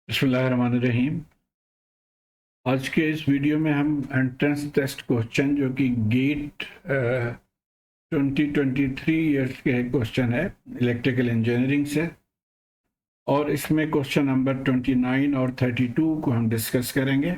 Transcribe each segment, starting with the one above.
बिस्मिल्लाहिर्रहमानिर्रहीम। आज के इस वीडियो में हम एंट्रेंस टेस्ट क्वेश्चन जो कि गेट 2023 ईयर्स के क्वेश्चन है इलेक्ट्रिकल इंजीनियरिंग से, और इसमें क्वेश्चन नंबर 29 और 32 को हम डिस्कस करेंगे।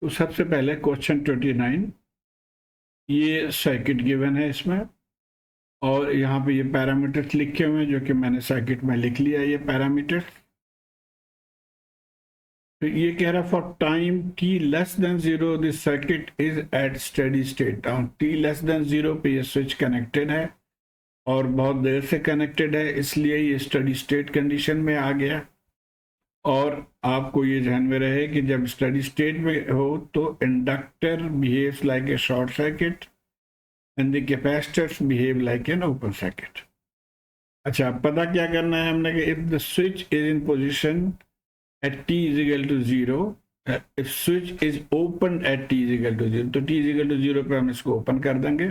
तो सबसे पहले क्वेश्चन 29, ये सर्किट गिवन है इसमें, और यहाँ पे ये पैरामीटर्स लिखे हुए हैं जो कि मैंने सर्किट में लिख लिया ये पैरामीटर्स। तो ये कह रहा for time t less than 0 this circuit is at steady state. t less than 0 पे ये स्विच कनेक्टेड है और बहुत देर से कनेक्टेड है, इसलिए ये स्टेडी स्टेट कंडीशन में आ गया। और आपको ये ध्यान में रहे कि जब स्टेडी स्टेट में हो तो inductor behaves like a short circuit and the capacitors behave like an open circuit. अच्छा, पता क्या करना है हमने कि if the switch is in position at t is equal to 0, if switch is open at t is equal to 0, तो t is equal to 0 पे हम इसको ओपन कर देंगे।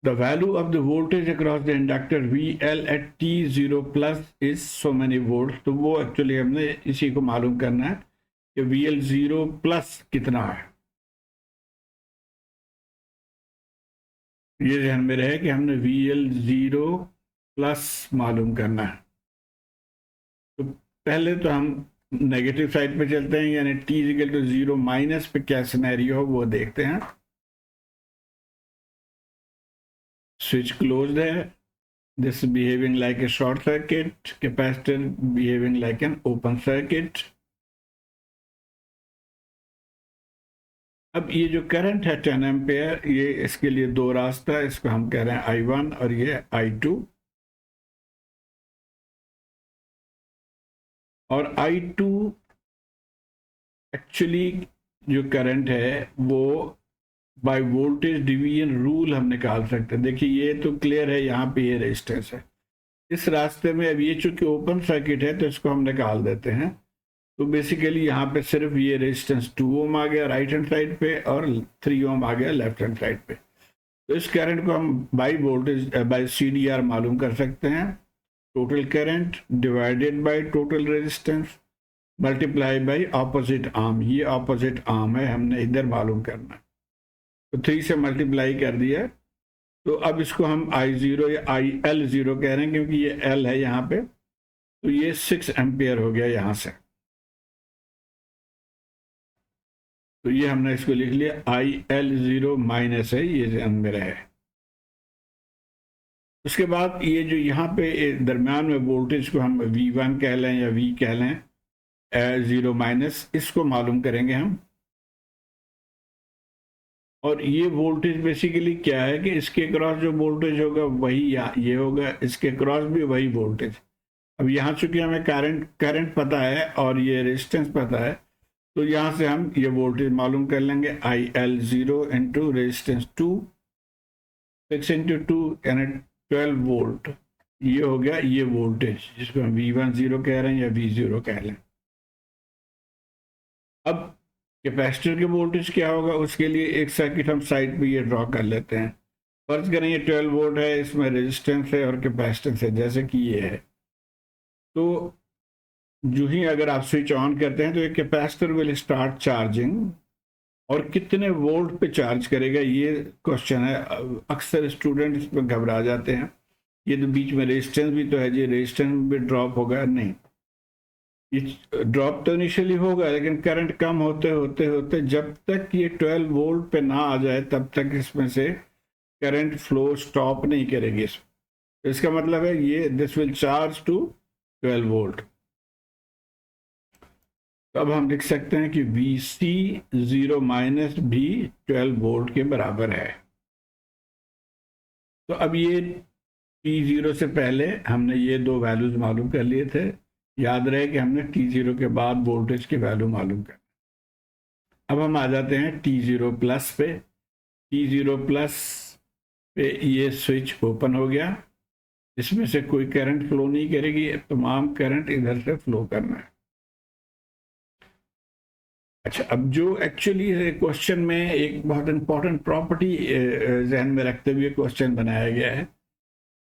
The value of the voltage across the inductor VL at t0 plus is so many volts। तो वो actually हमने इसी को मालूम करना है कि VL 0 प्लस कितना है। ये ध्यान में रहे कि हमने VL 0 प्लस मालूम करना है। तो पहले तो हम नेगेटिव साइड पे चलते हैं, यानी t इक्वल टू 0 माइनस पे क्या सिनेरियो हो वो देखते हैं। स्विच क्लोज्ड है, this behaving like a short circuit, capacitor behaving like an open circuit. अब ये जो करंट है 10 एम्पेयर, ये इसके लिए दो रास्ता है, इसको हम कह रहे हैं I1 और ये I2। और I2 एक्चुअली जो करंट है वो बाय वोल्टेज डिवीजन रूल हम निकाल सकते हैं। देखिए ये तो क्लियर है, यहाँ पे ये रेजिस्टेंस है इस रास्ते में। अब ये चूंकि ओपन सर्किट है तो इसको हम निकाल देते हैं। तो बेसिकली यहाँ पे सिर्फ ये रेजिस्टेंस 2 ओम आ गया राइट हैंड साइड पे और 3 ओम आ गया लेफ्ट हैंड साइड पे। तो इस करंट को हम बाय वोल्टेज बाय CDR मालूम कर सकते हैं। Total current divided by total resistance multiply by opposite arm. ये ऑपोजिट आर्म है, हमने इधर मालूम करना है। तो 3 से मल्टीप्लाई कर दिया। तो अब इसको हम I0 या IL0 कह रहे हैं क्योंकि ये L है यहाँ पे। तो ये 6 एम्पियर हो गया यहाँ से। तो ये हमने इसको लिख लिया IL0 माइनस है, ये ध्यान में रहे। उसके बाद ये जो यहाँ पे दरम्यान में वोल्टेज को हम V1 कह लें या V कह लें, 0 माइनस, इसको मालूम करेंगे हम। और ये वोल्टेज बेसिकली क्या है कि इसके क्रॉस जो वोल्टेज होगा वही ये होगा, इसके क्रॉस भी वही वोल्टेज। अब यहाँ चूंकि हमें करंट पता है और ये रेजिस्टेंस पता है, तो यहाँ से हम ये वोल्टेज मालूम कर लेंगे। IL0 इंटू रेजिस्टेंस 2, 6 इंटू 2 यानी 12 वोल्ट। ये हो गया ये वोल्टेज जिसको हम V10 कह रहे हैं या V0 कह लें। अब कैपेसिटर के वोल्टेज क्या होगा, उसके लिए एक सर्किट हम साइड पे ये ड्रॉ कर लेते हैं। फर्ज करें ये 12 वोल्ट है, इसमें रेजिस्टेंस है और कैपेसिटेंस है जैसे कि ये है। तो जो ही अगर आप स्विच ऑन करते हैं तो ये कैपेसिटर विल स्टार्ट चार्जिंग। और कितने वोल्ट पे चार्ज करेगा ये क्वेश्चन है। अक्सर स्टूडेंट इस पर घबरा जाते हैं। ये तो बीच में रेजिस्टेंस भी तो है जी, रेजिस्टेंस भी ड्रॉप होगा नहीं। ये ड्रॉप तो इनिशियली होगा लेकिन करंट कम होते होते होते जब तक ये 12 वोल्ट पे ना आ जाए तब तक इसमें से करंट फ्लो स्टॉप नहीं करेगी। तो इसका मतलब है ये this will charge to 12 volt. तो अब हम लिख सकते हैं कि VC0 माइनस भी 12 वोल्ट के बराबर है। तो अब ये T0 से पहले हमने ये दो वैल्यूज मालूम कर लिए थे। याद रहे कि हमने T0 के बाद वोल्टेज की वैल्यू मालूम कर। अब हम आ जाते हैं T0 प्लस पे। T0 प्लस पे ये स्विच ओपन हो गया, इसमें से कोई करंट फ्लो नहीं करेगी, तमाम करंट इधर से फ्लो करना है। अच्छा, अब जो एक्चुअली क्वेश्चन में एक बहुत इंपॉर्टेंट प्रॉपर्टी जहन में रखते हुए क्वेश्चन बनाया गया है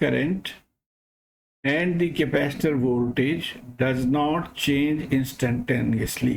current and the capacitor voltage does not change instantaneously.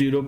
0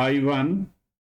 I1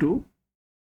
2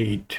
8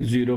0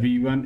V1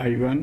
I1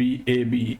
VAB.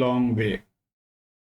long way.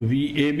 VAB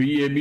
VAB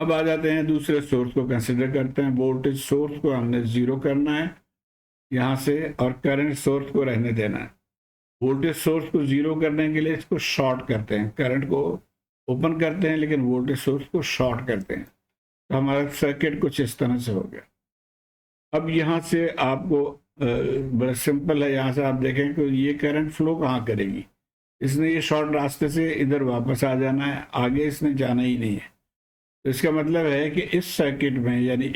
अब आ जाते हैं दूसरे सोर्स को कंसिडर करते हैं। वोल्टेज सोर्स को हमने 0 करना है यहाँ से और करंट सोर्स को रहने देना है। वोल्टेज सोर्स को 0 करने के लिए इसको शॉर्ट करते हैं, करंट को ओपन करते हैं लेकिन वोल्टेज सोर्स को शॉर्ट करते हैं। तो हमारा सर्किट कुछ इस तरह से हो गया। अब यहाँ से आपको बड़ा सिंपल है, यहाँ से आप देखें कि ये करंट फ्लो कहाँ करेगी। इसने ये शॉर्ट रास्ते से इधर वापस आ जाना है, आगे इसने जाना ही नहीं है। तो इसका मतलब है कि इस सर्किट में यानी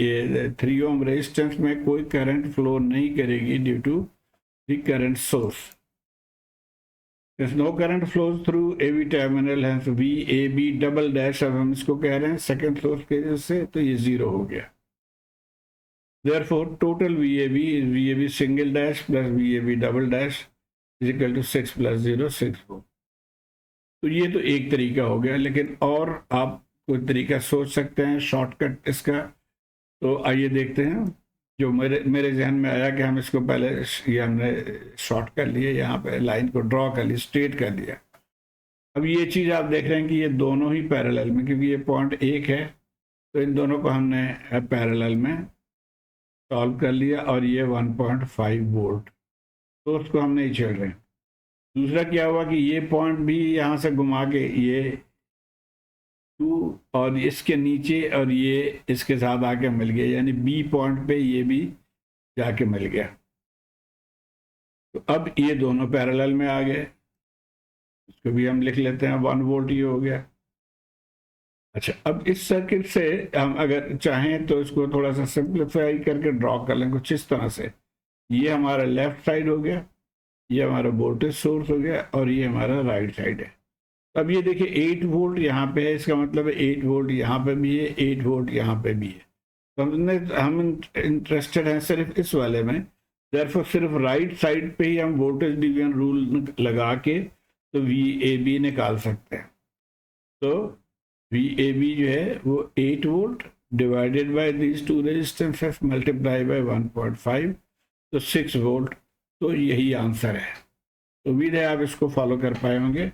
3 ओम रेजिस्टेंस में कोई करंट फ्लो नहीं करेगी due to the current source. No current flows through AB terminal, है VAB डबल डैश। अब हम इसको कह रहे हैं सेकंड सोर्स के वजह से, तो ये 0 हो गया। Therefore, total VAB is VAB single dash plus VAB double dash is equal to 6 plus 0, 6 volt। तो ये तो एक तरीका हो गया, लेकिन और आप कोई तरीका सोच सकते हैं शॉर्टकट इसका। तो आइए देखते हैं। जो मेरे जहन में आया कि हम इसको पहले ये हमने शॉर्ट कर लिए, यहाँ पे लाइन को ड्रॉ कर ली, स्ट्रेट कर दिया। अब ये चीज़ आप देख रहे हैं कि ये दोनों ही पैरेलल में, क्योंकि ये पॉइंट 1 है तो इन दोनों को हमने पैरेलल में सॉल्व कर लिया और ये 1.5 वोल्ट तो उसको हम नहीं छेड़ रहे। दूसरा क्या हुआ कि ये पॉइंट भी यहाँ से घुमा के ये 2 और इसके नीचे और ये इसके साथ आके मिल गया, यानी बी पॉइंट पे ये भी जाके मिल गया। तो अब ये दोनों पैरेलल में आ गए, इसको भी हम लिख लेते हैं 1 वोल्ट ये हो गया। अच्छा, अब इस सर्किट से हम अगर चाहें तो इसको थोड़ा सा सिंप्लीफाई करके ड्रॉ कर लें कुछ इस तरह से। ये हमारा लेफ्ट साइड हो गया, ये हमारा वोल्टेज सोर्स हो गया और ये हमारा राइट साइड है। अब ये देखिए 8 वोल्ट यहाँ पे है, इसका मतलब है 8 वोल्ट यहाँ पे भी है, 8 वोल्ट यहाँ पे भी है। तो हम इंटरेस्टेड हैं सिर्फ इस वाले में, देयरफॉर सिर्फ राइट साइड पे ही हम वोल्टेज डिवीजन रूल लगा के तो VAB निकाल सकते हैं। तो VAB जो है वो 8 volt divided by these 2 resistances multiply by 1.5 तो 6 वोल्ट। तो यही आंसर है। तो उम्मीद है आप इसको फॉलो कर पाए होंगे।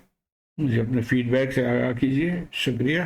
मुझे अपने फीडबैक से आगाह कीजिए। शुक्रिया।